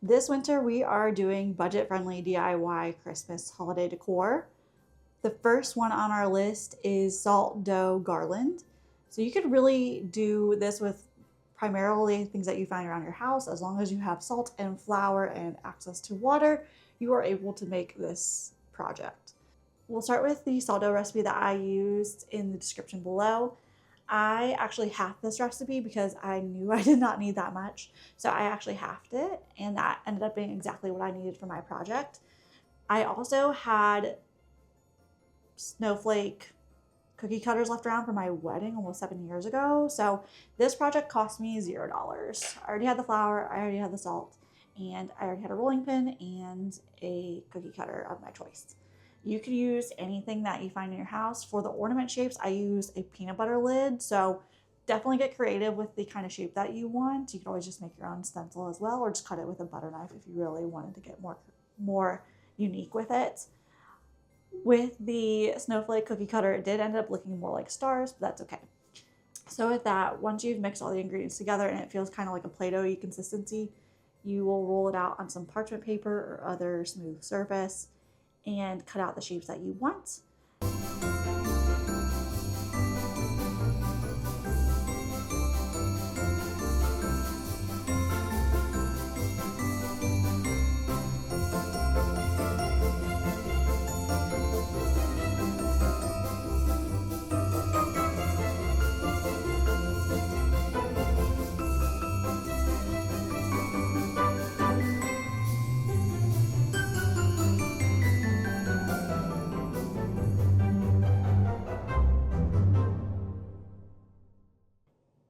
This winter, we are doing budget-friendly DIY Christmas holiday decor. The first one on our list is salt dough garland. So you could really do this with primarily things that you find around your house. As long as you have salt and flour and access to water, you are able to make this project. We'll start with the salt dough recipe that I used in the description below. I actually halved this recipe because I knew I did not need that much. So I actually halved it, and that ended up being exactly what I needed for my project. I also had Snowflake cookie cutters left around for my wedding almost 7 years ago. So this project cost me $0. I already had the flour, I already had the salt, and I already had a rolling pin and a cookie cutter of my choice. You could use anything that you find in your house. For the ornament shapes, I use a peanut butter lid. So definitely get creative with the kind of shape that you want. You can always just make your own stencil as well, or just cut it with a butter knife if you really wanted to get more unique with it. With the snowflake cookie cutter, it did end up looking more like stars, but that's okay. So with that, once you've mixed all the ingredients together and it feels kind of like a Play-Doh-y consistency, you will roll it out on some parchment paper or other smooth surface and cut out the shapes that you want.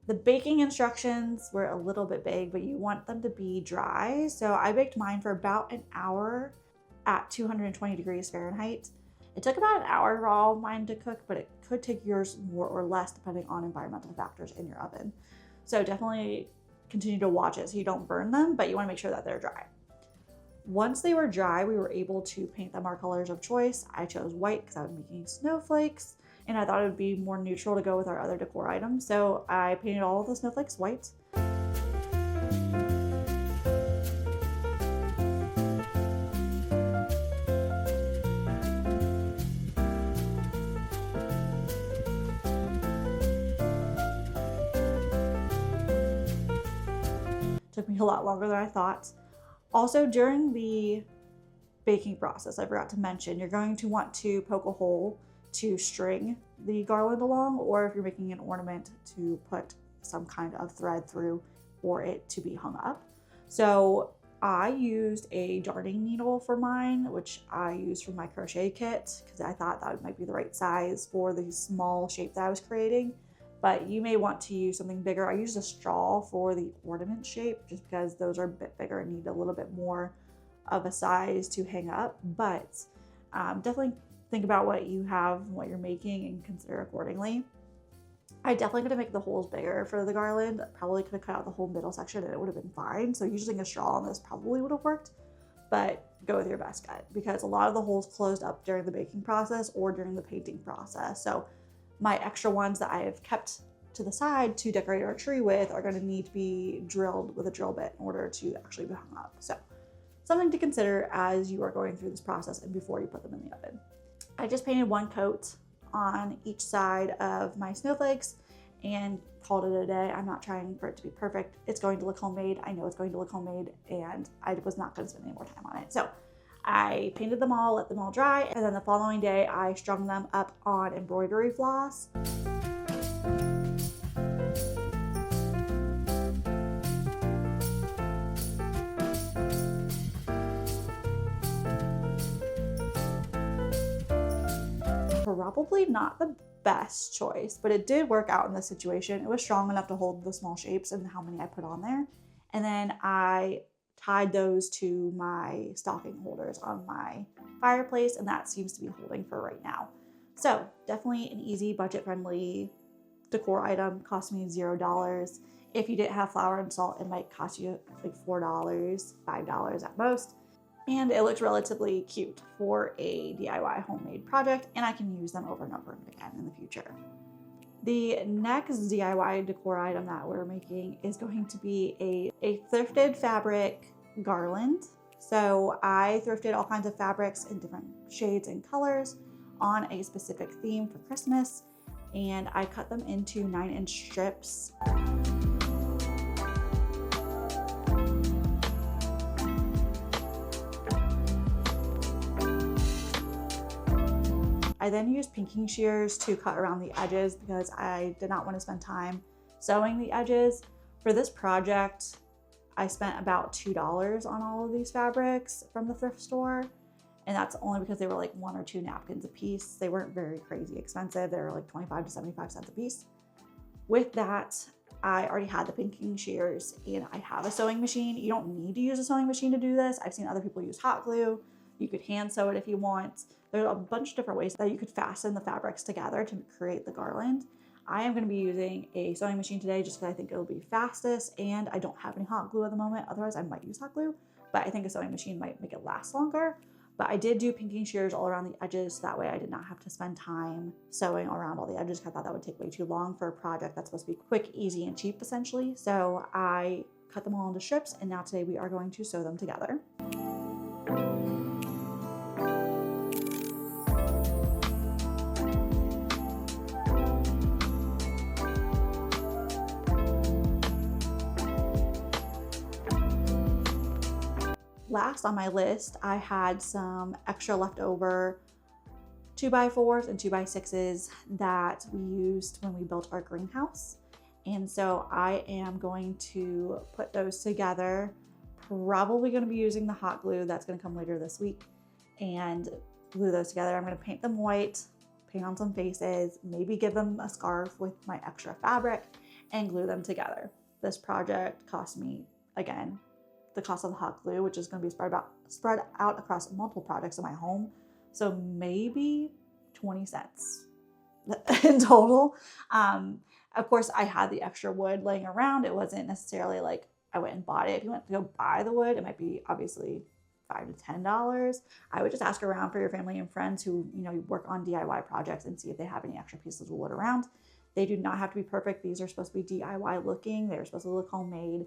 The baking instructions were a little bit vague, but you want them to be dry. So I baked mine for about an hour at 220 degrees Fahrenheit. It took about an hour for all of mine to cook, but it could take yours more or less depending on environmental factors in your oven. So definitely continue to watch it so you don't burn them, but you want to make sure that they're dry. Once they were dry, we were able to paint them our colors of choice. I chose white because I was making snowflakes, and I thought it would be more neutral to go with our other decor items. So I painted all of the snowflakes white. Took me a lot longer than I thought. Also, during the baking process, I forgot to mention, you're going to want to poke a hole to string the garland along, or if you're making an ornament, to put some kind of thread through for it to be hung up. So I used a darning needle for mine, which I used from my crochet kit because I thought that might be the right size for the small shape that I was creating. But you may want to use something bigger. I used a straw for the ornament shape just because those are a bit bigger and need a little bit more of a size to hang up. But definitely think about what you have and what you're making and consider accordingly. I definitely could have made the holes bigger for the garland. Probably could have cut out the whole middle section and it would have been fine. So using a straw on this probably would have worked, but go with your best gut because a lot of the holes closed up during the baking process or during the painting process. So my extra ones that I have kept to the side to decorate our tree with are going to need to be drilled with a drill bit in order to actually be hung up. So something to consider as you are going through this process and before you put them in the oven. I just painted one coat on each side of my snowflakes and called it a day. I'm not trying for it to be perfect. It's going to look homemade. I know it's going to look homemade, and I was not going to spend any more time on it. So I painted them all, let them all dry, and then the following day I strung them up on embroidery floss. Probably not the best choice, but it did work out in this situation. It was strong enough to hold the small shapes and how many I put on there. And then I tied those to my stocking holders on my fireplace, and that seems to be holding for right now. So definitely an easy, budget-friendly decor item. Cost me $0. If you didn't have flour and salt, it might cost you like $4, $5 at most. And it looks relatively cute for a DIY homemade project, and I can use them over and over again in the future. The next DIY decor item that we're making is going to be a thrifted fabric garland. So I thrifted all kinds of fabrics in different shades and colors on a specific theme for Christmas, and I cut them into 9-inch strips. I then used pinking shears to cut around the edges because I did not want to spend time sewing the edges. For this project, I spent about $2 on all of these fabrics from the thrift store. And that's only because they were like 1 or 2 napkins a piece. They weren't very crazy expensive. They were like 25 to 75 cents a piece. With that, I already had the pinking shears and I have a sewing machine. You don't need to use a sewing machine to do this. I've seen other people use hot glue. You could hand sew it if you want. There's a bunch of different ways that you could fasten the fabrics together to create the garland. I am going to be using a sewing machine today just because I think it'll be fastest, and I don't have any hot glue at the moment. Otherwise, I might use hot glue, but I think a sewing machine might make it last longer. But I did do pinking shears all around the edges, so that way I did not have to spend time sewing around all the edges because I thought that would take way too long for a project that's supposed to be quick, easy, and cheap essentially. So I cut them all into strips, and now today we are going to sew them together. Last on my list, I had some extra leftover 2x4s and 2x6s that we used when we built our greenhouse. And so I am going to put those together, probably going to be using the hot glue that's going to come later this week, and glue those together. I'm going to paint them white, paint on some faces, maybe give them a scarf with my extra fabric, and glue them together. This project cost me, again, the cost of the hot glue, which is going to be spread out across multiple projects in my home. So maybe 20 cents in total. Of course, I had the extra wood laying around. It wasn't necessarily like I went and bought it. If you went to go buy the wood, it might be obviously $5 to $10. I would just ask around for your family and friends who, work on DIY projects and see if they have any extra pieces of wood around. They do not have to be perfect. These are supposed to be DIY looking. They're supposed to look homemade.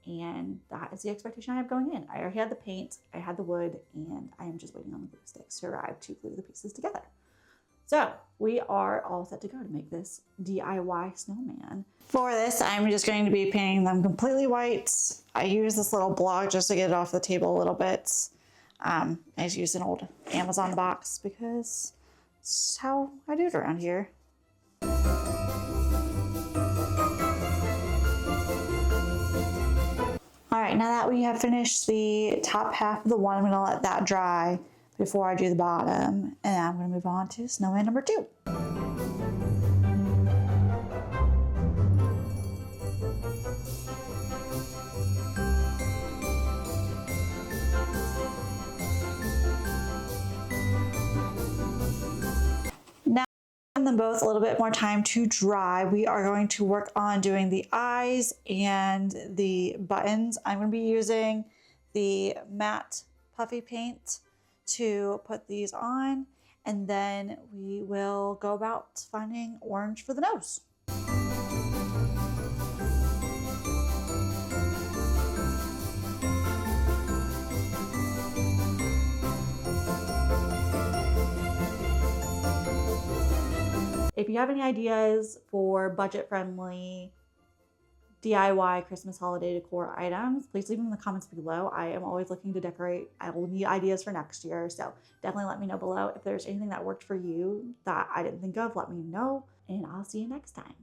And that is the expectation I have going in. I already had the paint, I had the wood, and I am just waiting on the glue sticks to arrive to glue the pieces together. So we are all set to go to make this DIY snowman. For this, I'm just going to be painting them completely white. I use this little block just to get it off the table a little bit. I just used an old Amazon box because it's how I do it around here. All right, now that we have finished the top half of the one, I'm gonna let that dry before I do the bottom, and I'm gonna move on to snowman number 2. Them both a little bit more time to dry. We are going to work on doing the eyes and the buttons. I'm going to be using the matte puffy paint to put these on, and then we will go about finding orange for the nose. If you have any ideas for budget-friendly DIY Christmas holiday decor items, please leave them in the comments below. I am always looking to decorate. I will need ideas for next year, so definitely let me know below. If there's anything that worked for you that I didn't think of, let me know, and I'll see you next time.